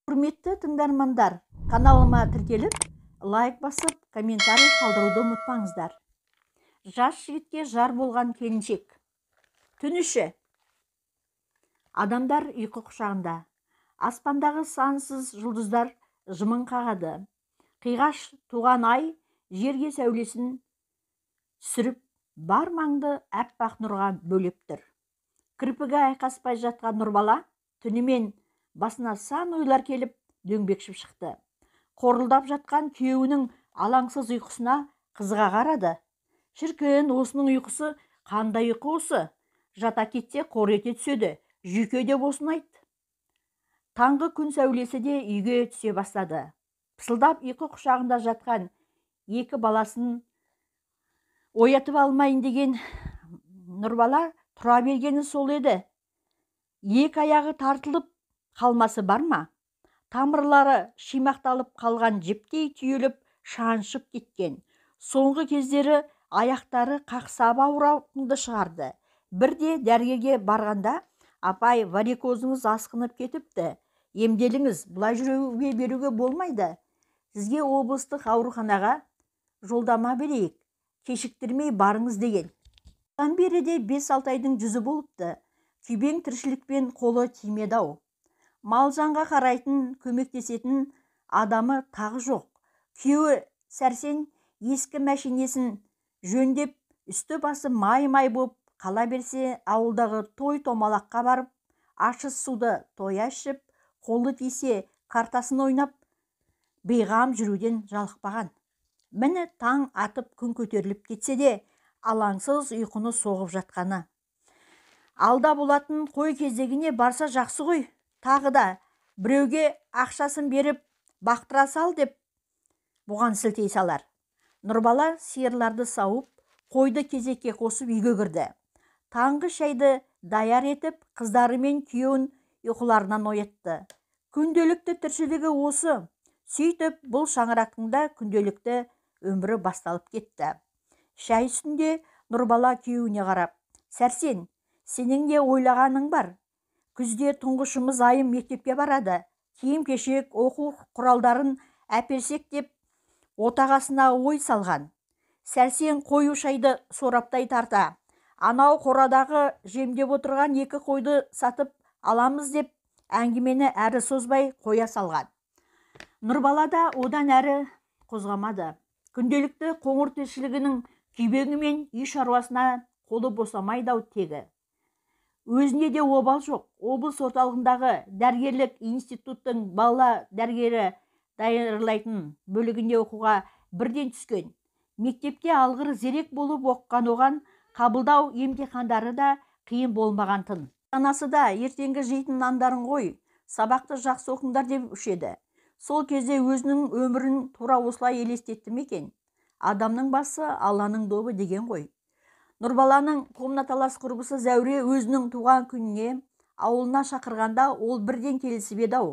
Құрметті тыңдармандар, каналыма тіркеліп, лайк басып, комментарий қалдыруды ұмытпаңыздар. Жас жігітке жар болған келіншек. Түн іші. Адамдар ұйқы құшағында. Аспандағы сансыз жұлдыздар жымың қағады. Қиғаш туған ай жерге сәулесін сүріп, бар маңды әппақ нұрға бөлеп тұр. Кірпігі айқаспай жатқан Нұрбала түнімен басына сан ойлар келіп дөңбекшіп шықты. Қорылдап жатқан күйеуінің алаңсыз ұйқысына қызыға қарады. Шіркін, осының ұйқысы қандай ұйқы осы? Жата кетсе қор ете түседі, жүйке деп осыны айт. Таңғы күн сәулесі де үйге түсе бастады. Пысылдап ұйқы құшағында жатқан екі баласын оятып алмайын деген Нұрбала тұра бергені сол еді. Екі аяғы тартылып қалмасы бар ма? Тамырлары шимақталып қалған жіптей түйіліп шаншып кеткен. Соңғы кездері аяқтары қақсап ауыратынды шығарды. Бірде дәрігерге барғанда, апай, варикозыңыз асқынып кетіпті. Емделіңіз, бұлай жүруге беруге болмайды. Сізге облыстық ауруханаға жолдама берейік. Кешіктірмей барыңыз деген. Одан бері де 5-6 айдың жүзі болыпты. Күйбең тіршілікпен қолы тимеді-ау. Мал жанға қарайтын, көмектесетін адамы тағы жоқ. Күйеуі Сәрсен ескі мәшинесін жөндеп, үсті басы май-май боп қала берсе, ауылдағы той-томалаққа барып, ащы суды тоя ішіп, қолы тисе картасын ойнап, бейғам жүруден жалықпаған. Міне таң атып күн көтеріліп кетсе де, алаңсыз ұйқыны соғып жатқаны. Алда болатын қой кезегіне барса жақсы ғой. Тағы да біреуге ақшасын беріп бақтыра сал деп бұған сілтей салар. Нұрбала сиырларды сауып, қойды кезекке қосып үйге кірді. Таңғы шайды даяр етіп, қыздары мен күйеуін ұйқыларынан оятты. Күнделікті тіршілігі осы. Сөйтіп, бұл шаңырақтың да күнделікті өмірі басталып кетті. Шай үстінде Нұрбала күйеуіне қарап, Сәрсен, сенің де ойлағаның бар. Күзде тұңғышымыз айым мектепке барады. Киім-кешек, оқу құралдарын әперсек деп отағасына ой салған. Сәрсен қою шайды сораптай тарта. Анау қорадағы жемдеп отырған екі қойды сатып аламыз деп әңгімені әрі созбай қоя салған. Нұрбала да одан әрі қозғамады. Күнделікті қоңыр тіршілігінің күйбеңімен үй шаруасына қолы босамайдау тегі. Өзінде де обал жоқ. Облыс орталығындағы дәрігерлік институттың бала дәрігері даярлайтын бөлігінде оқуға бірден түскен. Мектепте алғыр зерек болып оққан оған қабылдау емтихандары да қиын болмаған тын. Анасы да ертеңгі жейтін нандарын ғой, сабақты жақсы оқыңдар деп үшеді. Сол кезде өзінің өмірін тура осылай елестетті мекен. Адамның басы Алланың добы деген ғой. Нұрбаланың комнаталас құрбысы Зәуре өзінің туған күніне ауылына шақырғанда ол бірден келісіп еді-ау.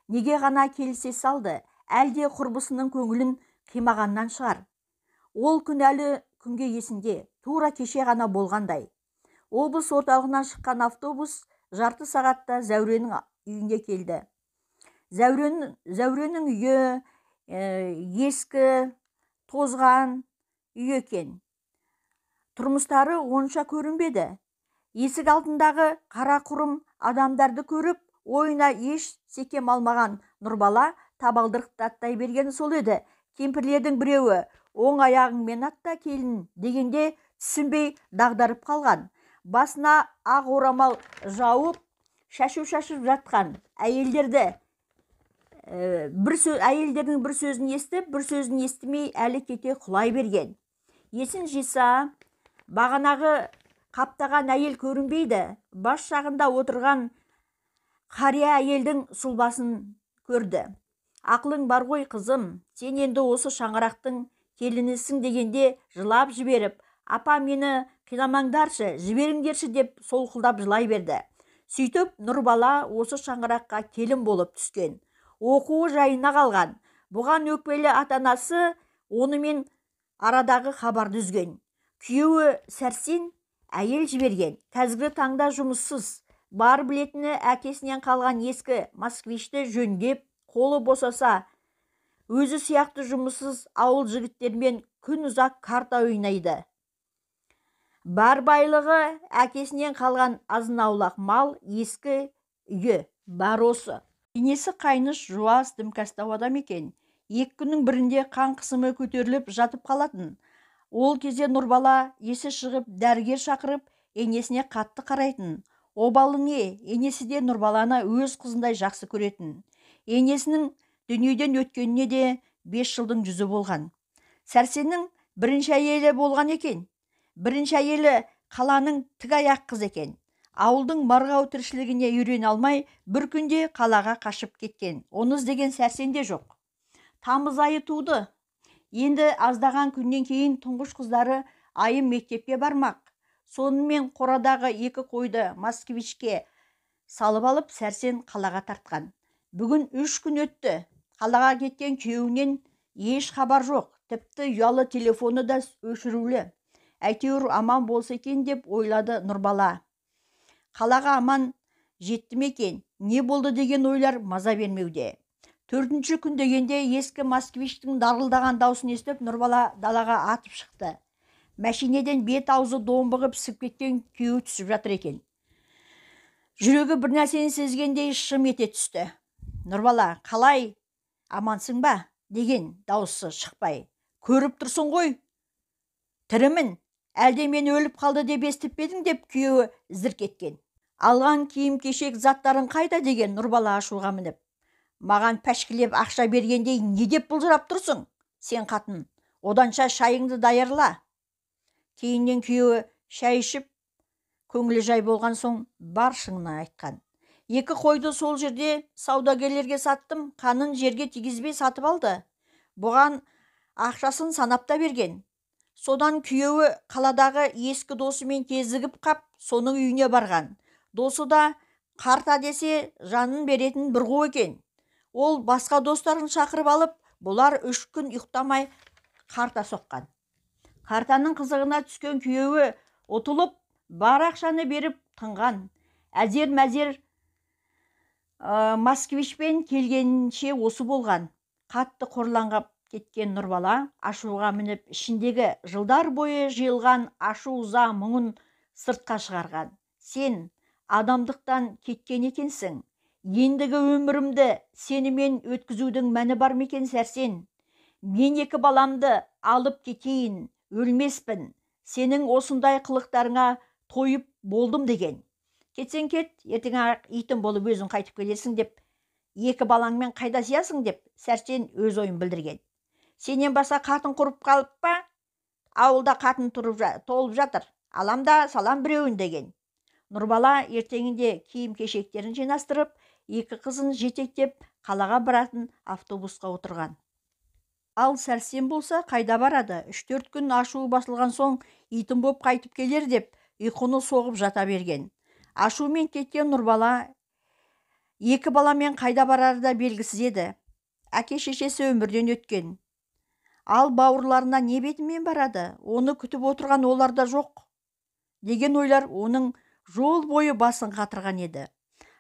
Неге ғана келісе салды? Әлде құрбысының көңілін қимағаннан шығар. Ол күн әлі күнге есінде, тура кеше ғана болғандай. Облыс орталығынан шыққан автобус жарты сағатта Зәуренің үйіне келді. Зәуренің үйі ескі, тозған үй екен. Тұрмыстары онша көрінбеді. Есік алдындағы қара құрым адамдарды көріп, ойына еш секем алмаған Нұрбала табалдырықтаттай бергені сол еді. Кемпірлердің біреуі, оң аяғыңмен атта келін дегенде түсінбей дағдарып қалған. Басына ақ орамал жауып, шашу шашып жатқан әйелдердің бір сөзін естіп, бір сөзін естімей әлі кете құлай берген. Есін жиса, бағанағы қаптаған әйел көрінбейді. Бас жағында отырған қария әйелдің сұлбасын көрді. Ақылың бар ғой қызым, сен енді осы шаңырақтың келінісің дегенде жылап жіберіп, апа мені қинамаңдаршы, жіберіңдерші деп солқылдап жылай берді. Сөйтіп Нұрбала осы шаңыраққа келін болып түскен. Оқуы жайына қалған. Бұған өкпелі атанасы онымен арадағы хабарды үзген. Күйеуі Сәрсен әйел жіберген. Қазіргі таңда жұмыссыз. Бар білетіні әкесінен қалған ескі москвичті жөндеп, қолы босаса, өзі сияқты жұмыссыз ауыл жігіттермен күн ұзақ карта ойнайды. Бар байлығы әкесінен қалған азын-аулақ мал, ескі үйі бар осы. Енесі қайныш жуас дімкастау адам екен. 2 күннің бірінде қан қысымы көтеріліп жатып қалатын. Ол кезде Нұрбала есі шығып дәрігер шақырып, енесіне қатты қарайтын. Обалы не, енесі де Нұрбаланы өз қызындай жақсы көретін. Енесінің дүниеден өткеніне де 5 жылдың жүзі болған. Сәрсеннің бірінші әйелі болған екен. Бірінші әйелі қаланың тік аяқ қыз екен. Ауылдың марғау тіршілігіне үйрене алмай, бір күнде қалаға қашып кеткен. Оны іздеген Сәрсен де жоқ. Тамыз айы туды. Енді аздаған күннен кейін тұңғыш қыздары айым мектепке бармақ. Сонымен қорадағы 2 қойды москвичке салып алып, Сәрсен қалаға тартқан. Бүгін 3 күн өтті. Қалаға кеткен күйеуінен еш хабар жоқ. Тіпті ұялы телефоны да өшірулі. Әйтеуір аман болса екен деп ойлады Нұрбала. Қалаға аман жетті ме екен, не болды деген ойлар маза бермеуде. 4-ші күн дегенде ескі москвичтің дарылдаған даусын естіп, Нұрбала далаға атып шықты. Мәшинеден бет аузы домбығып пісіп кеткен күйеуі түсіп жатыр екен. Жүрегі бір нәрсені сезгендей шым ете түсті. Нұрбала, қалай, амансың ба? Деген дауысы шықпай. Көріп тұрсың ғой, тірімін, әлде мен өліп қалды деп естіп пе едің деп күйеуі зірк еткен. Алған киім кешек заттарын қайда деген Нұрбала ашуға мініп. Маған пәшкілеп ақша бергенде не деп бұлжырап тұрсың? Сен қатын, оданша шайыңды даярла. Кейіннен күйеуі шай ішіп, көңілі жай болған соң бар шынын айтқан. 2 қойды сол жерде саудагерлерге саттым, қанын жерге тигізбей сатып алды. Бұған ақшасын санапта берген. Содан күйеуі қаладағы ескі досымен кезігіп қап, соның үйіне барған. Досы да қарта десе жанын беретін бір қу екен. Ол басқа достарын шақырып алып, бұлар 3 күн ұйықтамай қарта соққан. Қартаның қызығына түскен күйеуі ұтылып, бар ақшаны беріп тынған. Әзер-мәзер москвичпен келгенше осы болған. Қатты қорланғап кеткен Нұрбала ашуға мініп, ішіндегі жылдар бойы жиылған ашу-ыза мұңын сыртқа шығарған. Сен адамдықтан кеткен екенсің. Ендігі өмірімді сенімен өткізудің мәні бар ма екен Сәрсен? Мен 2 баламды алып кетейін, өлмеспін. Сенің осындай қылықтарыңа тойып болдым деген. Кетсең кет, ертең итім болып өзің қайтып келесің деп, 2 балаңмен қайда сиясың деп Сәрсен өз ойын білдірген. Сенен баса қатын құрып қалып па? Ауылда қатын толып жатыр. Аламда салам біреуін деген. Нұрбала ертеңінде киім кешектерін жинастырып, 2 қызын жетектеп қалаға баратын автобусқа отырған. Ал Сәрсен болса қайда барады? 3-4 күн ашуы басылған соң итім боп қайтып келер деп ұйқыны соғып жата берген. Ашумен кеткен Нұрбала 2 баламен қайда барары да белгісіз еді. Әке-шешесі өмірден өткен. Ал бауырларына не бетімен барады? Оны күтіп отырған олар да жоқ деген ойлар оның жол бойы басын қатырған еді.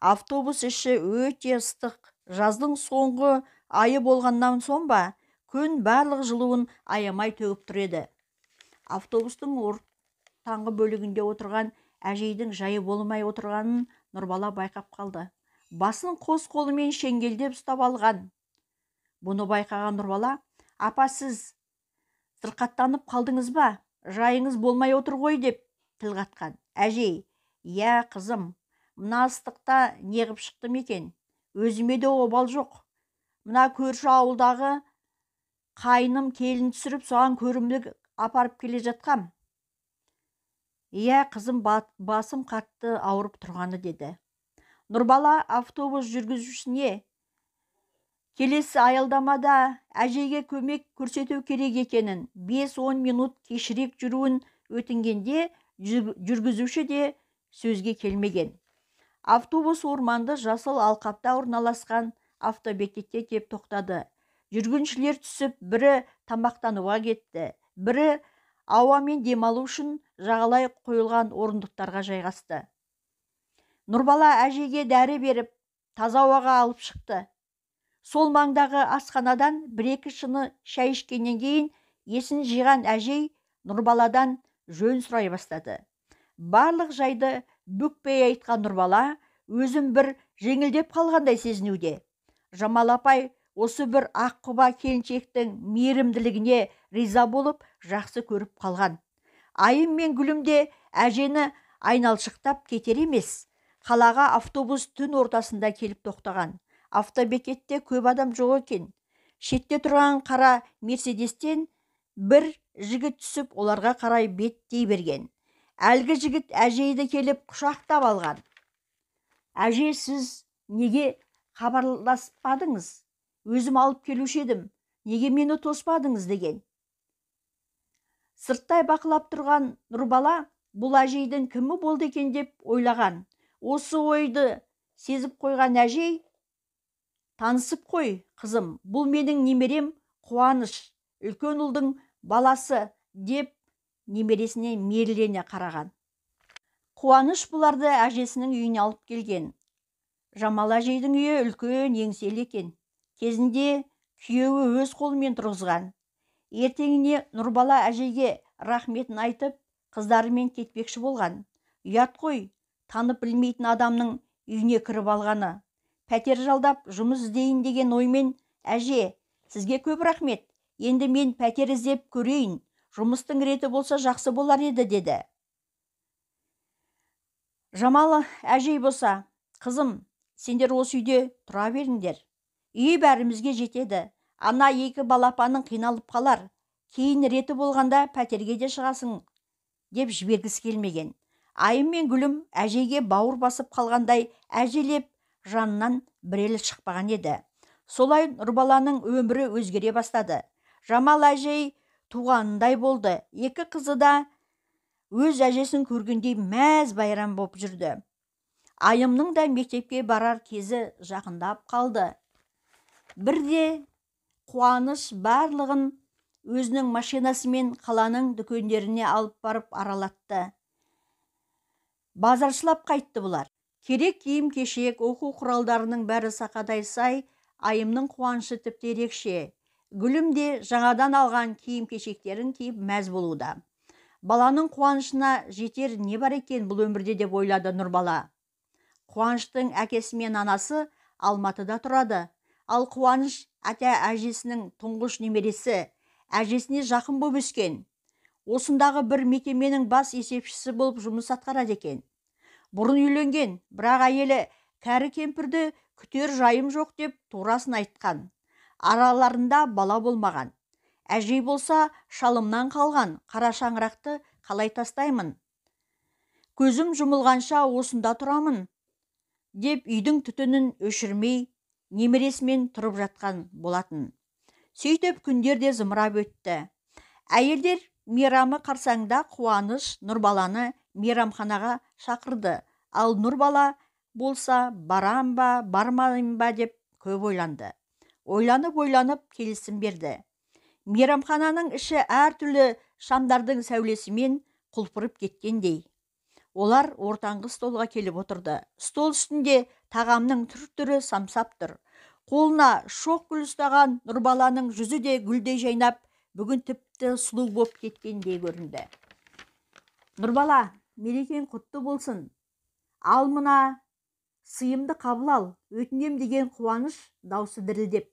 Автобус іші өте ыстық. Жаздың соңғы айы болғаннан соң ба, күн барлық жылуын аямай төгіп тұр еді. Автобустың ортаңғы бөлігінде отырған әжейдің жайы болмай отырғанын Нұрбала байқап қалды. Басын қос қолымен шеңгелдеп ұстап алған. Бұны байқаған Нұрбала, апа, сіз сырқаттанып қалдыңыз ба? Жайыңыз болмай отыр ғой деп тіл қатқан. Әжей, я қызым, мына ыстықта неғып шықтым екен? Өзіме де обал жоқ. Мына көрші ауылдағы қайным келін түсіріп, соған көрімдік апарып келе жатқам. Я қызым, басым қатты ауырып тұрғаны деді. Нұрбала автобус жүргізушісіне келесі аялдамада әжейге көмек көрсету керек екенін, 5-10 минут кешірек жүруін өтінгенде жүргізуші де сөзге келмеген. Автобус орманды жасыл алқапта орналасқан автобекетке кеп тоқтады. Жүргіншілер түсіп, бірі тамақтануға кетті, бірі ауамен демалу үшін жағалай қойылған орындықтарға жайғасты. Нұрбала әжеге дәрі беріп, таза ауаға алып шықты. Сол маңдағы асханадан бір-екі шыны шай ішкеннен кейін есін жиған әжей Нұрбаладан жөн сұрай бастады. Барлық жайды бүкпей айтқан Нұрбала өзін бір жеңілдеп қалғандай сезінуде. Жамал апай осы бір аққұба келіншектің мейірімділігіне риза болып жақсы көріп қалған. Айым мен Гүлім де әжені айналшықтап кетер емес. Қалаға автобус түн ортасында келіп тоқтаған. Автобекетте көп адам жоқ екен. Шетте тұрған қара мерседестен бір жігіт түсіп оларға қарай беттей берген. Әлгі жігіт әжейді келіп құшақтап алған. Әже, сіз неге хабарласпадыңыз? Өзім алып келуші едім. Неге мені тоспадыңыз деген. Сырттай бақылап тұрған Нұрбала бұл әжейдің кімі болды екен деп ойлаған. Осы ойды сезіп қойған әжей: танысып қой, қызым, бұл менің немерем Қуаныш, үлкен ұлдың баласы, деп немересіне мейірлене қараған. Қуаныш бұларды әжесінің үйіне алып келген. Жамал әжейдің үйі үлкен еңселі екен. Кезінде күйеуі өз қолымен тұрғызған. Ертеңіне Нұрбала әжейге рахметін айтып, қыздарымен кетпекші болған. Ұят қой, танып білмейтін адамның үйіне кіріп алғаны. Пәтер жалдап жұмыс іздейін деген оймен: әже, сізге көп рахмет. Енді мен пәтер іздеп көрейін. Жұмыстың реті болса жақсы болар еді, деді. Жамал әжей болса: қызым, сендер осы үйде тұра беріңдер. Үй бәрімізге жетеді. Ана екі балапаның қиналып қалар. Кейін реті болғанда пәтерге де шығасың, деп жібергісі келмеген. Айым мен Гүлім әжейге бауыр басып қалғандай әжелеп жанынан бір елі шықпаған еді. Солай Нұрбаланың өмірі өзгере бастады. Жамал әжей туғанындай болды. Екі қызы да өз әжесін көргендей мәз байрам боп жүрді. Айымның да мектепке барар кезі жақындап қалды. Бірде Қуаныш барлығын өзінің машинасымен қаланың дүкендеріне алып барып аралатты. Базаршылап қайтты бұлар. Керек киім-кешек, оқу құралдарының бәрі сақадай сай. Айымның қуанышы тіпті ерекше. Гүлім де жаңадан алған киім-кешектерін киіп мәз болуда. Баланың қуанышына жетер не бар екен бұл өмірде, деп ойлады Нұрбала. Қуаныштың әкесі мен анасы Алматыда тұрады. Ал Қуаныш әжесінің тұңғыш немересі, әжесіне жақын боп өскен. Осындағы бір мекеменің бас есепшісі болып жұмыс атқарады екен. Бұрын үйленген, бірақ әйелі кәрі кемпірді күтер жайым жоқ деп турасын айтқан. Араларында бала болмаған. Әжей болса шалымнан қалған қара шаңырақты қалай тастаймын? Көзім жұмылғанша осында тұрамын, деп үйдің түтінін өшірмей немересімен тұрып жатқан болатын. Сөйтіп күндер де зымырап өтті. Әйелдер мейрамы қарсаңда Қуаныш Нұрбаланы мейрамханаға шақырды. Ал Нұрбала болса барам ба, бармайым ба деп көп ойланды. Ойланып келісім берді. Мейрамхананың іші әртүрлі шамдардың сәулесімен құлпырып кеткендей. Олар ортаңғы столға келіп отырды. Стол үстінде тағамның түр-түрі самсап тұр. Қолына шоқ гүл ұстаған Нұрбаланың жүзі де гүлдей жайнап, бүгін тіпті сұлу боп кеткендей көрінді. Нұрбала, мерекең құтты болсын. Ал мына сыйымды қабыл ал, өтінем, деген Қуаныш даусы дірілдеп.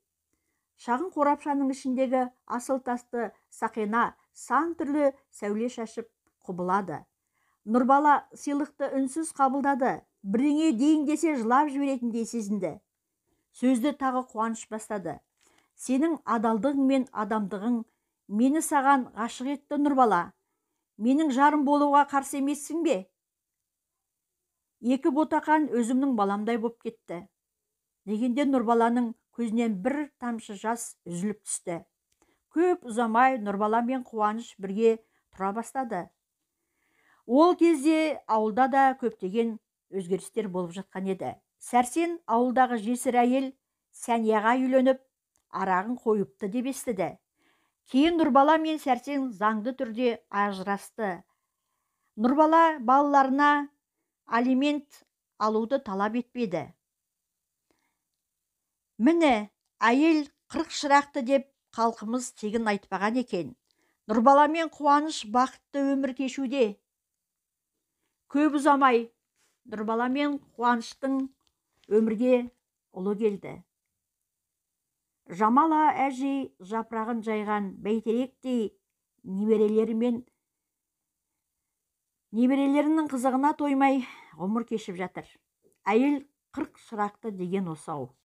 Шағын қорапшаның ішіндегі асыл тасты сақина сан түрлі сәуле шашып құбылады. Нұрбала сыйлықты үнсіз қабылдады. Біріңе дейін десе жылап жіберетіндей сезінді. Сөзді тағы Қуаныш бастады. Сенің адалдығың мен адамдығың мені саған ғашық етті, Нұрбала. Менің жарым болуға қарсы емессің бе? Екі ботақан өзімнің баламдай боп кетті. Дегенде Нұрбаланың көзінен бір тамшы жас үзіліп түсті. Көп ұзамай Нұрбала мен Қуаныш бірге тұра бастады. Ол кезде ауылда да көптеген өзгерістер болып жатқан еді. Сәрсен ауылдағы жесір әйел Сәнияға үйленіп, арағын қойыпты деп естіді. Кейін Нұрбала мен Сәрсен заңды түрде ажырасты. Нұрбала балаларына алимент алуды талап етпеді. Міне, әйел 40 шырақты деп халқымыз тегін айтпаған екен. Нұрбала мен Қуаныш бақытты өмір кешуде. Көп ұзамай Нұрбала мен Қуаныштың өмірге ұлы келді. Жамала әжей жапырағын жайған бәйтеректей немерелерінің қызығына тоймай ғұмыр кешіп жатыр. Әйел 40 шырақты деген осы ау.